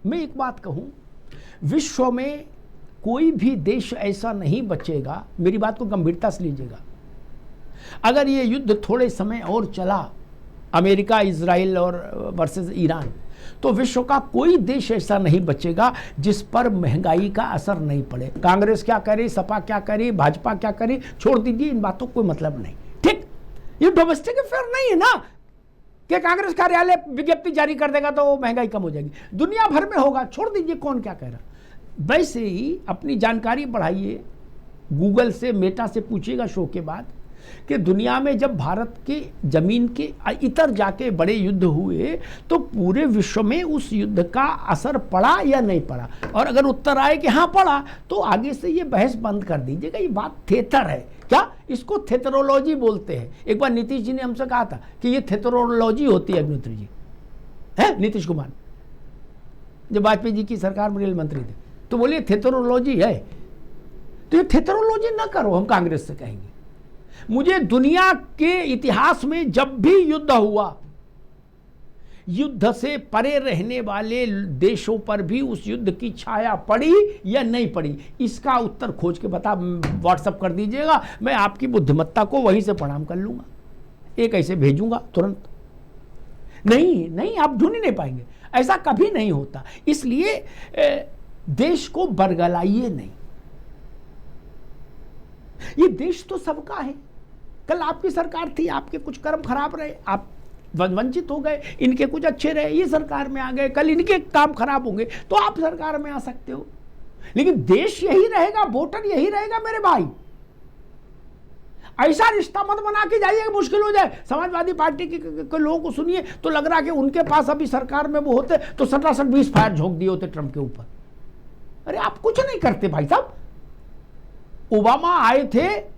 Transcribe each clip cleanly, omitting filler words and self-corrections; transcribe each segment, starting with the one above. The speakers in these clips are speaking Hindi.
मैं एक बात कहूं, विश्व में कोई भी देश ऐसा नहीं बचेगा, मेरी बात को गंभीरता से लीजिएगा, अगर ये युद्ध थोड़े समय और चला, अमेरिका इजराइल और वर्सेस ईरान, तो विश्व का कोई देश ऐसा नहीं बचेगा जिस पर महंगाई का असर नहीं पड़े। कांग्रेस क्या करे, सपा क्या करे, भाजपा क्या करे, छोड़ दीजिए, इन बातों कोई मतलब नहीं। ठीक, ये डोमेस्टिक अफेयर नहीं है ना कि कांग्रेस कार्यालय विज्ञप्ति जारी कर देगा तो महंगाई कम हो जाएगी, दुनिया भर में होगा, छोड़ दीजिए कौन क्या कह रहा। वैसे ही अपनी जानकारी बढ़ाइए, गूगल से, मेटा से पूछिएगा शो के बाद कि दुनिया में जब भारत के जमीन के इतर जाके बड़े युद्ध हुए तो पूरे विश्व में उस युद्ध का असर पड़ा या नहीं पड़ा, और अगर उत्तर आए कि हाँ पड़ा, तो आगे से ये बहस बंद कर दीजिएगा। ये बात थेटर है क्या, इसको थेटरोलॉजी बोलते हैं। एक बार नीतीश जी ने हमसे कहा था कि ये थेटरोलॉजी होती है, अग्निहोत्री जी है, नीतीश कुमार जब वाजपेयी जी की सरकार में रेल मंत्री थे, तो बोलिए थेटरोलॉजी है, तो ये थेटरोलॉजी ना करो, हम कांग्रेस से कहेंगे। मुझे दुनिया के इतिहास में जब भी युद्ध हुआ, युद्ध से परे रहने वाले देशों पर भी उस युद्ध की छाया पड़ी या नहीं पड़ी, इसका उत्तर खोज के बता, व्हाट्सएप कर दीजिएगा, मैं आपकी बुद्धिमत्ता को वहीं से प्रणाम कर लूंगा, एक ऐसे भेजूंगा तुरंत। नहीं नहीं, आप ढूंढ ही नहीं पाएंगे, ऐसा कभी नहीं होता। इसलिए देश को बरगलाइए नहीं, ये देश तो सबका है। कल आपकी सरकार थी, आपके कुछ कर्म खराब रहे, आप वंचित हो गए, इनके कुछ अच्छे रहे, ये सरकार में आ गए, कल इनके काम खराब होंगे तो आप सरकार में आ सकते हो, लेकिन देश यही रहेगा, वोटर यही रहेगा मेरे भाई। ऐसा रिश्ता मत बना के जाइए, मुश्किल हो जाए। समाजवादी पार्टी के लोगों को सुनिए तो लग रहा है कि उनके पास अभी सरकार में वो होते तो 17-20 फायर झोंक दिए होते ट्रंप के ऊपर। अरे आप कुछ नहीं करते भाई साहब। ओबामा आए थे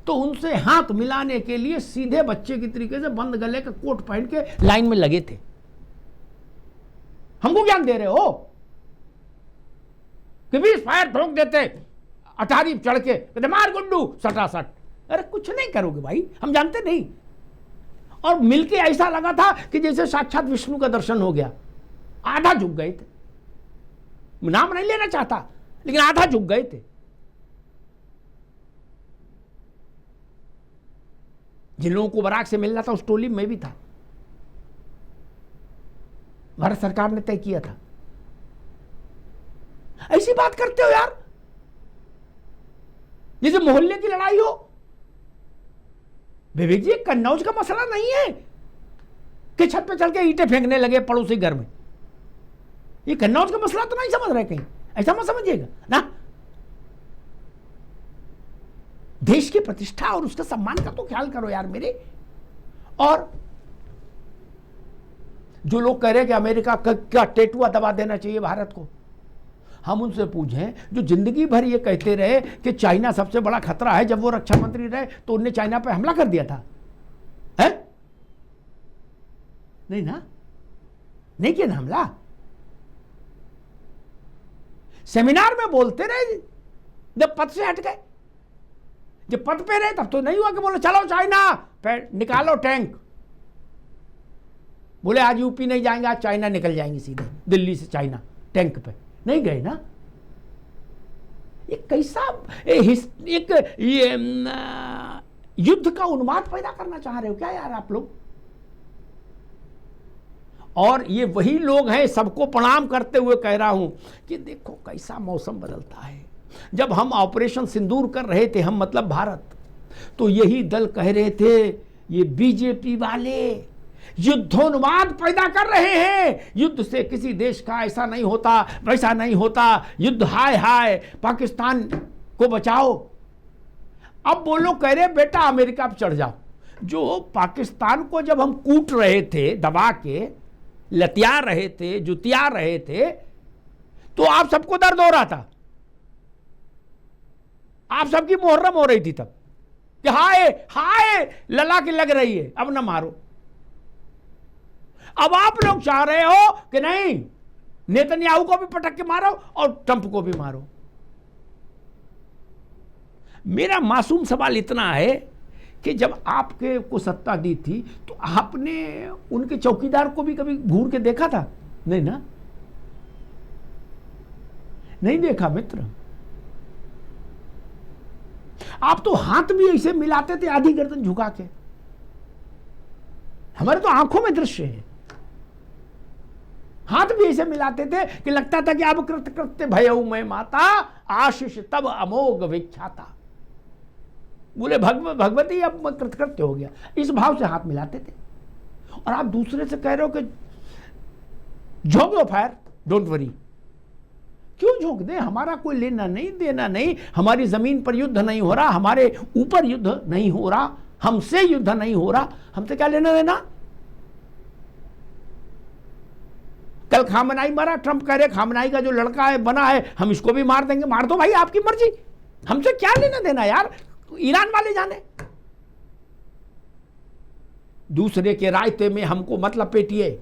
तो उनसे हाथ मिलाने के लिए सीधे बच्चे की तरीके से बंद गले का कोट पहन के लाइन में लगे थे। हमको ज्ञान दे रहे हो कि 20 फायर ठोक देते, अटारी चढ़ के मार गुड्डू सटासट। अरे कुछ नहीं करोगे भाई, हम जानते नहीं। और मिलके ऐसा लगा था कि जैसे साक्षात विष्णु का दर्शन हो गया, आधा झुक गए थे। नाम नहीं लेना चाहता, लेकिन आधा झुक गए थे। जिन लोगों को बराक से मिलना था उस टोली में भी था, भारत सरकार ने तय किया था। ऐसी बात करते हो यार जैसे मोहल्ले की लड़ाई हो। विवेक जी, कन्नौज का मसला नहीं है कि छत पे चल के ईंटें फेंकने लगे पड़ोसी घर में। ये कन्नौज का मसला तो नहीं समझ रहे कहीं, ऐसा मत समझिएगा ना। देश की प्रतिष्ठा और उसके सम्मान का तो ख्याल करो यार मेरे। और जो लोग कह रहे हैं कि अमेरिका का क्या टेटुआ दबा देना चाहिए भारत को, हम उनसे पूछें जो जिंदगी भर ये कहते रहे कि चाइना सबसे बड़ा खतरा है, जब वो रक्षा मंत्री रहे तो उनने चाइना पे हमला कर दिया था, है? नहीं ना, नहीं किया ना हमला। सेमिनार में बोलते रहे, जब पद से हट गए, जब पद पे रहे तब तो नहीं हुआ कि बोले चलो चाइना पे निकालो टैंक। बोले आज यूपी नहीं जाएंगे, आज चाइना निकल जाएंगे सीधे दिल्ली से चाइना टैंक पे। नहीं गए ना। ये कैसा एक ये युद्ध का उन्माद पैदा करना चाह रहे हो क्या यार आप लोग? और ये वही लोग हैं, सबको प्रणाम करते हुए कह रहा हूं कि देखो कैसा मौसम बदलता है। जब हम ऑपरेशन सिंदूर कर रहे थे, हम मतलब भारत, तो यही दल कह रहे थे ये बीजेपी वाले युद्धोन्माद पैदा कर रहे हैं, युद्ध से किसी देश का ऐसा नहीं होता, वैसा नहीं होता, युद्ध हाय हाय, पाकिस्तान को बचाओ। अब वो लोग कह रहे बेटा अमेरिका पे चढ़ जाओ। जो पाकिस्तान को जब हम कूट रहे थे, दबा के लतिया रहे थे, जुतिया रहे थे, तो आप सबको दर्द हो रहा था, आप सबकी मुहर्रम हो रही थी तब कि हाय हाय लला की लग रही है, अब ना मारो। अब आप लोग चाह रहे हो कि नहीं, नेतन्याहू को भी पटक के मारो और ट्रंप को भी मारो। मेरा मासूम सवाल इतना है कि जब आपके को सत्ता दी थी तो आपने उनके चौकीदार को भी कभी घूर के देखा था? नहीं ना। नहीं देखा मित्र। आप तो हाथ भी ऐसे मिलाते थे आधी गर्दन झुका के, हमारे तो आंखों में दृश्य है। हाथ भी ऐसे मिलाते थे कि लगता था कि अब कृत कृत्य भयऊ मैं माता, आशीष तब अमोघ विख्याता। बोले भगवती अब मैं कृतकृत्य हो गया, इस भाव से हाथ मिलाते थे। और आप दूसरे से कह रहे हो कि झोंक दो फायर, डोंट वरी। क्यों झोंक दे? हमारा कोई लेना नहीं देना नहीं, हमारी जमीन पर युद्ध नहीं हो रहा, हमारे ऊपर युद्ध नहीं हो रहा, हमसे युद्ध नहीं हो रहा, हमसे क्या लेना देना? कल खामनाई मरा, ट्रंप कह रहे खामनाई का जो लड़का है बना है हम इसको भी मार देंगे। मार दो भाई, आपकी मर्जी, हमसे क्या लेना देना यार, ईरान वाले जाने। दूसरे के रायते में हमको मतलब पेटिए।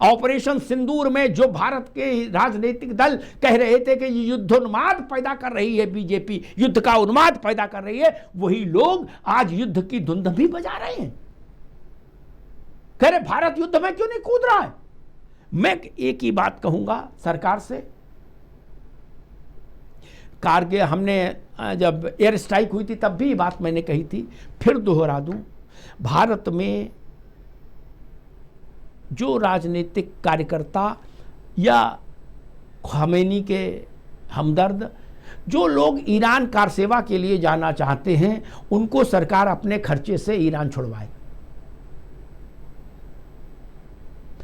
ऑपरेशन सिंदूर में जो भारत के राजनीतिक दल कह रहे थे कि ये युद्धोन्माद पैदा कर रही है बीजेपी, युद्ध का उन्माद पैदा कर रही है, वही लोग आज युद्ध की धुन भी बजा रहे हैं। कह रहे भारत युद्ध में क्यों नहीं कूद रहा है। मैं एक ही बात कहूंगा सरकार से, कारगिल हमने जब एयर स्ट्राइक हुई थी तब भी बात मैंने कही थी, फिर दोहरा दूं, भारत में जो राजनीतिक कार्यकर्ता या खामेनी के हमदर्द, जो लोग ईरान कार सेवा के लिए जाना चाहते हैं, उनको सरकार अपने खर्चे से ईरान छुड़वाए।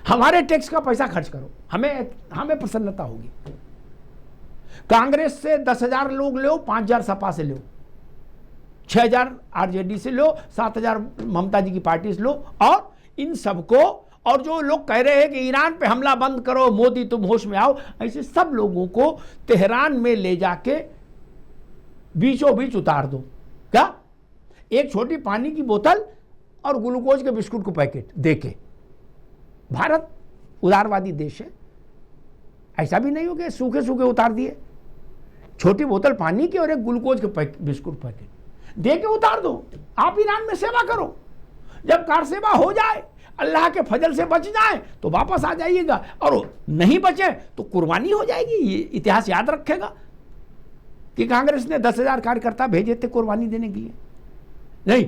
हमारे टैक्स का पैसा खर्च करो, हमें प्रसन्नता होगी। कांग्रेस से 10,000 लोग लो, 5,000 सपा से लो, 6,000 आरजेडी से लो, 7,000 ममता जी की पार्टी से लो, और इन सबको, और जो लोग कह रहे हैं कि ईरान पे हमला बंद करो, मोदी तुम होश में आओ, ऐसे सब लोगों को तेहरान में ले जाके बीचों बीच उतार दो। क्या? एक छोटी पानी की बोतल और ग्लूकोज के बिस्कुट को पैकेट देके। भारत उदारवादी देश है, ऐसा भी नहीं हो कि सूखे सूखे उतार दिए। छोटी बोतल पानी की और एक ग्लूकोज के बिस्कुट पैकेट दे के उतार दो। आप ईरान में सेवा करो, जब कार सेवा हो जाए, अल्लाह के फजल से बच जाए तो वापस आ जाइएगा, और नहीं बचे तो कुर्बानी हो जाएगी। ये इतिहास याद रखेगा कि कांग्रेस ने 10,000 कार्यकर्ता भेजे थे कुर्बानी देने के लिए। नहीं,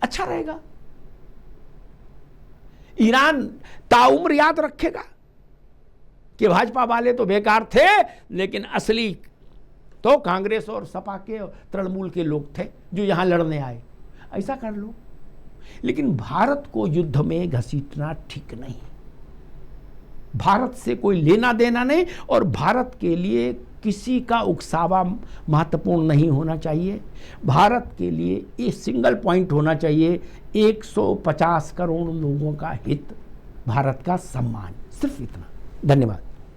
अच्छा रहेगा। ईरान ताउम्र याद रखेगा कि भाजपा वाले तो बेकार थे, लेकिन असली तो कांग्रेस और सपा के तृणमूल के लोग थे जो यहां लड़ने आए। ऐसा कर लो। लेकिन भारत को युद्ध में घसीटना ठीक नहीं। भारत से कोई लेना देना नहीं, और भारत के लिए किसी का उकसावा महत्वपूर्ण नहीं होना चाहिए। भारत के लिए ये सिंगल पॉइंट होना चाहिए, 150 करोड़ लोगों का हित, भारत का सम्मान, सिर्फ इतना। धन्यवाद।